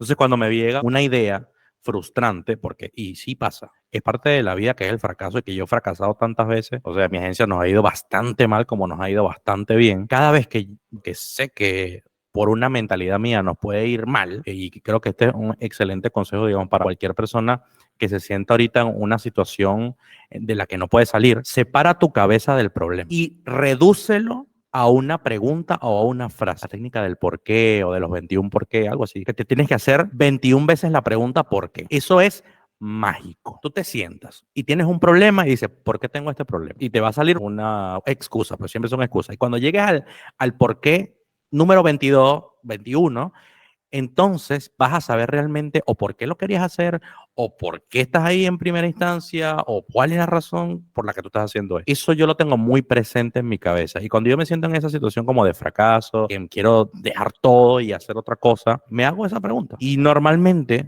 Entonces, cuando me llega una idea frustrante, porque, y sí pasa, es parte de la vida que es el fracaso y que yo he fracasado tantas veces, o sea, mi agencia nos ha ido bastante mal como nos ha ido bastante bien. Cada vez que sé que por una mentalidad mía nos puede ir mal, y creo que este es un excelente consejo, digamos, para cualquier persona que se sienta ahorita en una situación de la que no puede salir, separa tu cabeza del problema y redúcelo a una pregunta o a una frase. La técnica del por qué o de los 21 por qué, algo así. Que te tienes que hacer 21 veces la pregunta por qué. Eso es mágico. Tú te sientas y tienes un problema y dices, ¿por qué tengo este problema? Y te va a salir una excusa, pero siempre son excusas. Y cuando llegues al por qué número 22, 21, entonces vas a saber realmente o por qué lo querías hacer, o por qué estás ahí en primera instancia, o cuál es la razón por la que tú estás haciendo eso. Eso yo lo tengo muy presente en mi cabeza. Y cuando yo me siento en esa situación como de fracaso, que quiero dejar todo y hacer otra cosa, me hago esa pregunta. Y normalmente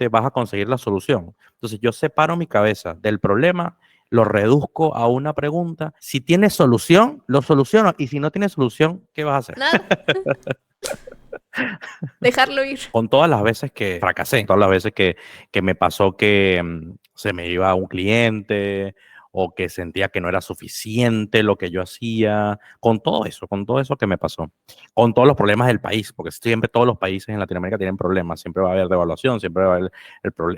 vas a conseguir la solución. Entonces yo separo mi cabeza del problema, lo reduzco a una pregunta. Si tiene solución, lo soluciono. Y si no tiene solución, ¿qué vas a hacer? Nada, dejarlo ir. Con todas las veces que fracasé, todas las veces que me pasó que se me iba un cliente o que sentía que no era suficiente lo que yo hacía, con todo eso que me pasó, con todos los problemas del país, porque siempre todos los países en Latinoamérica tienen problemas, siempre va a haber devaluación, siempre va a haber,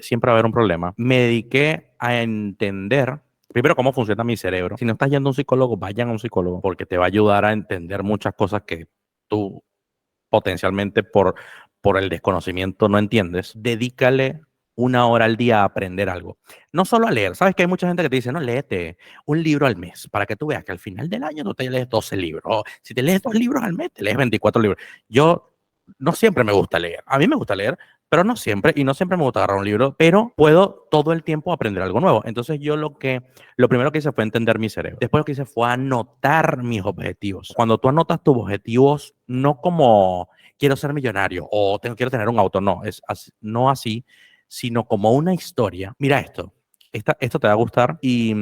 siempre va a haber un problema. Me dediqué a entender primero, cómo funciona mi cerebro. Si no estás yendo a un psicólogo, vayan a un psicólogo porque te va a ayudar a entender muchas cosas que tú potencialmente por el desconocimiento no entiendes, dedícale una hora al día a aprender algo. No solo a leer, sabes que hay mucha gente que te dice, no, léete un libro al mes para que tú veas que al final del año tú te lees 12 libros. O si te lees 2 libros al mes, te lees 24 libros. Yo no siempre me gusta leer. A mí me gusta leer, pero no siempre, y no siempre me gusta agarrar un libro, pero puedo todo el tiempo aprender algo nuevo. Entonces yo lo primero que hice fue entender mi cerebro. Después lo que hice fue anotar mis objetivos. Cuando tú anotas tus objetivos, no como quiero ser millonario o quiero tener un auto, no, es así, no así, sino como una historia. Mira esto te va a gustar y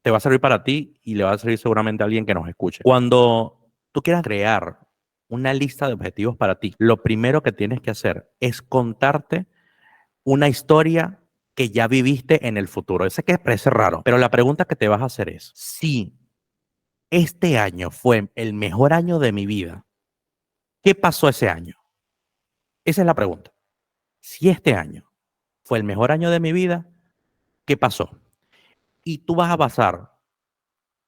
te va a servir para ti y le va a servir seguramente a alguien que nos escuche. Cuando tú quieras crear una lista de objetivos para ti, lo primero que tienes que hacer es contarte una historia que ya viviste en el futuro. Ese que parece raro, pero la pregunta que te vas a hacer es, si este año fue el mejor año de mi vida, ¿qué pasó ese año? Esa es la pregunta. Si este año fue el mejor año de mi vida, ¿qué pasó? Y tú vas a basar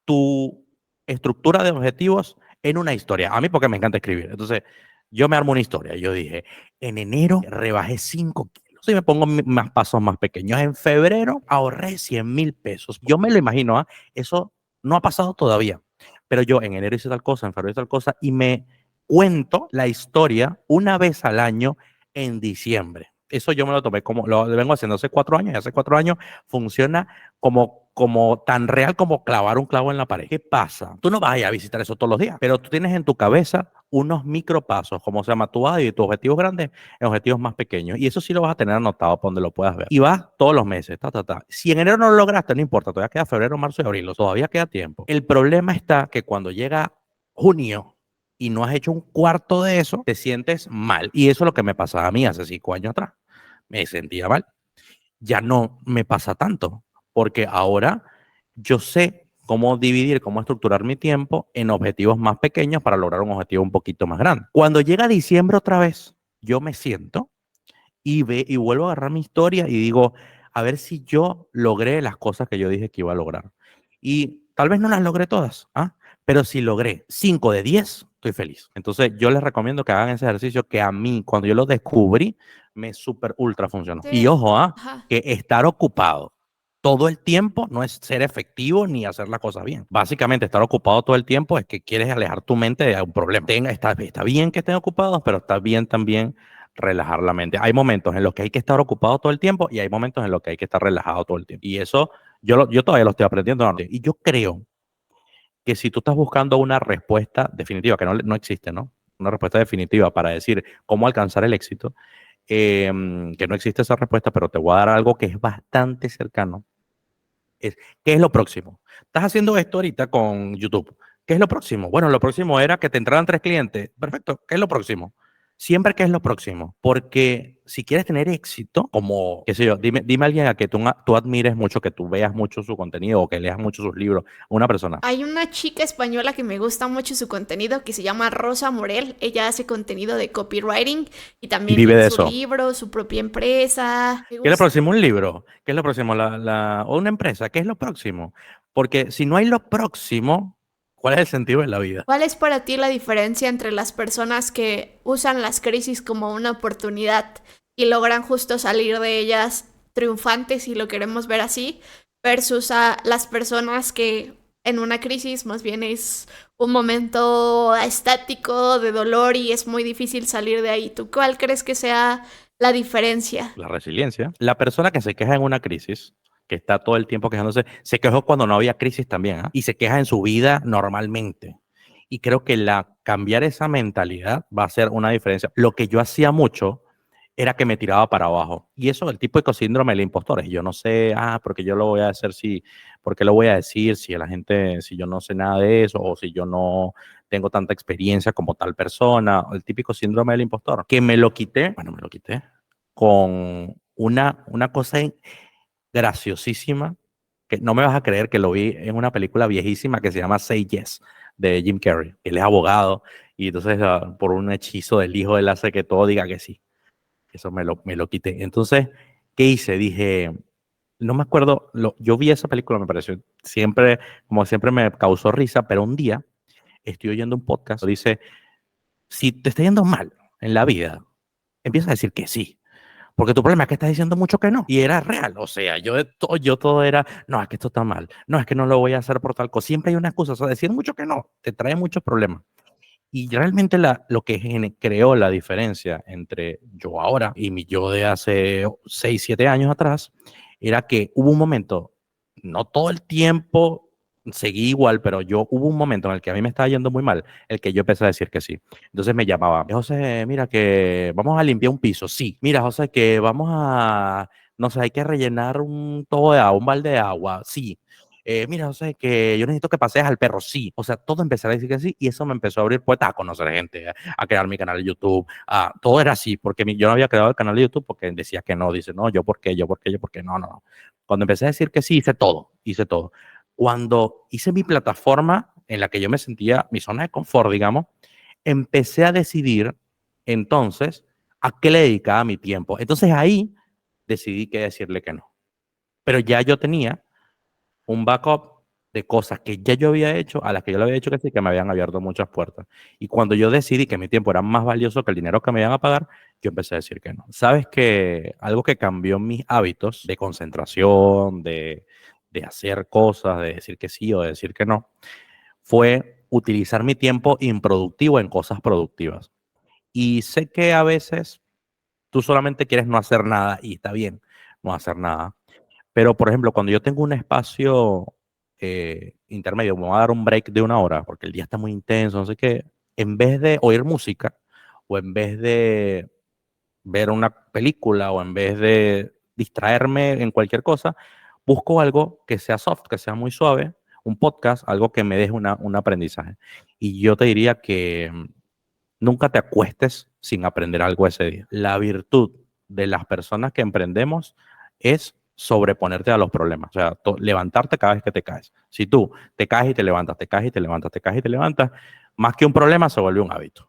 tu estructura de objetivos en una historia. A mí porque me encanta escribir. Entonces, yo me armo una historia. Yo dije, en enero rebajé 5 kilos. Y me pongo más pasos más pequeños. En febrero ahorré 100,000 pesos. Yo me lo imagino, ¿ah? Eso no ha pasado todavía. Pero yo en enero hice tal cosa, en febrero hice tal cosa, y me cuento la historia una vez al año en diciembre. Eso yo me lo tomé como, lo vengo haciendo hace 4 años, y hace 4 años funciona como tan real como clavar un clavo en la pared. ¿Qué pasa? Tú no vas a ir a visitar eso todos los días, pero tú tienes en tu cabeza unos micropasos, como se llama, tú vas a dividir tus objetivos grandes en objetivos más pequeños, y eso sí lo vas a tener anotado para donde lo puedas ver. Y vas todos los meses, ta, ta, ta. Si en enero no lo lograste, no importa, todavía queda febrero, marzo y abril, todavía queda tiempo. El problema está que cuando llega junio y no has hecho un cuarto de eso, te sientes mal. Y eso es lo que me pasaba a mí hace 5 años atrás. Me sentía mal. Ya no me pasa tanto, porque ahora yo sé cómo dividir, cómo estructurar mi tiempo en objetivos más pequeños para lograr un objetivo un poquito más grande. Cuando llega diciembre otra vez, yo me siento y vuelvo a agarrar mi historia y digo, a ver si yo logré las cosas que yo dije que iba a lograr. Y tal vez no las logré todas, ¿ah? Pero si logré 5 de 10, estoy feliz. Entonces yo les recomiendo que hagan ese ejercicio que a mí, cuando yo lo descubrí, me super ultra funcionó. Y Sí, ojo, ¿ah? ajá. Que estar ocupado todo el tiempo no es ser efectivo ni hacer las cosas bien. Básicamente, estar ocupado todo el tiempo es que quieres alejar tu mente de un problema. Está bien que estén ocupados, pero está bien también relajar la mente. Hay momentos en los que hay que estar ocupado todo el tiempo y hay momentos en los que hay que estar relajado todo el tiempo. Y eso yo todavía lo estoy aprendiendo. Y yo creo que si tú estás buscando una respuesta definitiva, que no existe, ¿no? Una respuesta definitiva para decir cómo alcanzar el éxito, que no existe esa respuesta, pero te voy a dar algo que es bastante cercano. ¿Qué es lo próximo? Estás haciendo esto ahorita con YouTube. ¿Qué es lo próximo? Bueno, lo próximo era que te entraran 3 clientes. Perfecto. ¿Qué es lo próximo? Siempre que es lo próximo, porque si quieres tener éxito, como, qué sé yo, dime a alguien a que tú admires mucho, que tú veas mucho su contenido o que leas mucho sus libros, una persona. Hay una chica española que me gusta mucho su contenido que se llama Rosa Morel. Ella hace contenido de copywriting y Y también vive tiene de su eso. libro, su propia empresa. Me ¿Qué es lo gusta. próximo? Un libro. ¿Qué es lo próximo? O una empresa. ¿Qué es lo próximo? Porque si no hay lo próximo, ¿cuál es el sentido de la vida? ¿Cuál es para ti la diferencia entre las personas que usan las crisis como una oportunidad y logran justo salir de ellas triunfantes, si lo queremos ver así, versus a las personas que en una crisis más bien es un momento estático de dolor y es muy difícil salir de ahí? ¿Tú cuál crees que sea la diferencia? La resiliencia. La persona que se queja en una crisis, que está todo el tiempo quejándose, se quejó cuando no había crisis también, ¿ah? Y se queja en su vida normalmente. Y creo que cambiar esa mentalidad va a hacer una diferencia. Lo que yo hacía mucho era que me tiraba para abajo. Y eso, el tipo de síndrome del impostor. Yo no sé, porque yo lo voy a hacer si, porque lo voy a decir si a la gente, si yo no sé nada de eso o si yo no tengo tanta experiencia como tal persona. El típico síndrome del impostor. Que me lo quité, bueno, me lo quité con una cosa graciosísima que no me vas a creer que lo vi en una película viejísima que se llama Say Yes de Jim Carrey. Él es abogado y entonces por un hechizo del hijo él hace que todo diga que sí. Eso me lo quité. Entonces, ¿qué hice? Dije, no me acuerdo, yo vi esa película, me pareció siempre, como siempre me causó risa, pero un día estoy oyendo un podcast, dice, si te está yendo mal en la vida, empieza a decir que sí. Porque tu problema es que estás diciendo mucho que no. Y era real. O sea, yo todo era, no, es que esto está mal. No, es que no lo voy a hacer por tal cosa. Siempre hay una excusa. O sea, decir mucho que no te trae muchos problemas. Y realmente lo que creó la diferencia entre yo ahora y mi yo de hace 6 7 años atrás era que hubo un momento, no todo el tiempo seguí igual, pero hubo un momento en el que a mí me estaba yendo muy mal, el que yo empecé a decir que sí. Entonces me llamaba, José, mira que vamos a limpiar un piso, sí. Mira, José, que vamos a, no sé, hay que rellenar un todo de agua, un balde de agua, sí. Mira, o sea, que yo necesito que pasees al perro, sí. O sea, todo empecé a decir que sí y eso me empezó a abrir puertas a conocer gente, a crear mi canal de YouTube, todo era así, porque yo no había creado el canal de YouTube porque decía que no, dice, no, yo por qué, yo por qué, no, no, no. Cuando empecé a decir que sí, hice todo, hice todo. Cuando hice mi plataforma en la que yo me sentía, mi zona de confort, digamos, empecé a decidir entonces a qué le dedicaba mi tiempo. Entonces ahí decidí que decirle que no. Pero ya yo tenía un backup de cosas que ya yo había hecho, a las que yo le había dicho que sí, que me habían abierto muchas puertas. Y cuando yo decidí que mi tiempo era más valioso que el dinero que me iban a pagar, yo empecé a decir que no. Sabes que algo que cambió mis hábitos de concentración, de hacer cosas, de decir que sí o de decir que no, fue utilizar mi tiempo improductivo en cosas productivas. Y sé que a veces tú solamente quieres no hacer nada y está bien no hacer nada, pero, por ejemplo, cuando yo tengo un espacio intermedio, me voy a dar un break de 1 hora, porque el día está muy intenso, no sé qué, en vez de oír música, o en vez de ver una película, o en vez de distraerme en cualquier cosa, busco algo que sea soft, que sea muy suave, un podcast, algo que me deje un aprendizaje. Y yo te diría que nunca te acuestes sin aprender algo ese día. La virtud de las personas que emprendemos es sobreponerte a los problemas, o sea, levantarte cada vez que te caes. Si tú te caes y te levantas, te caes y te levantas, te caes y te levantas, más que un problema se vuelve un hábito.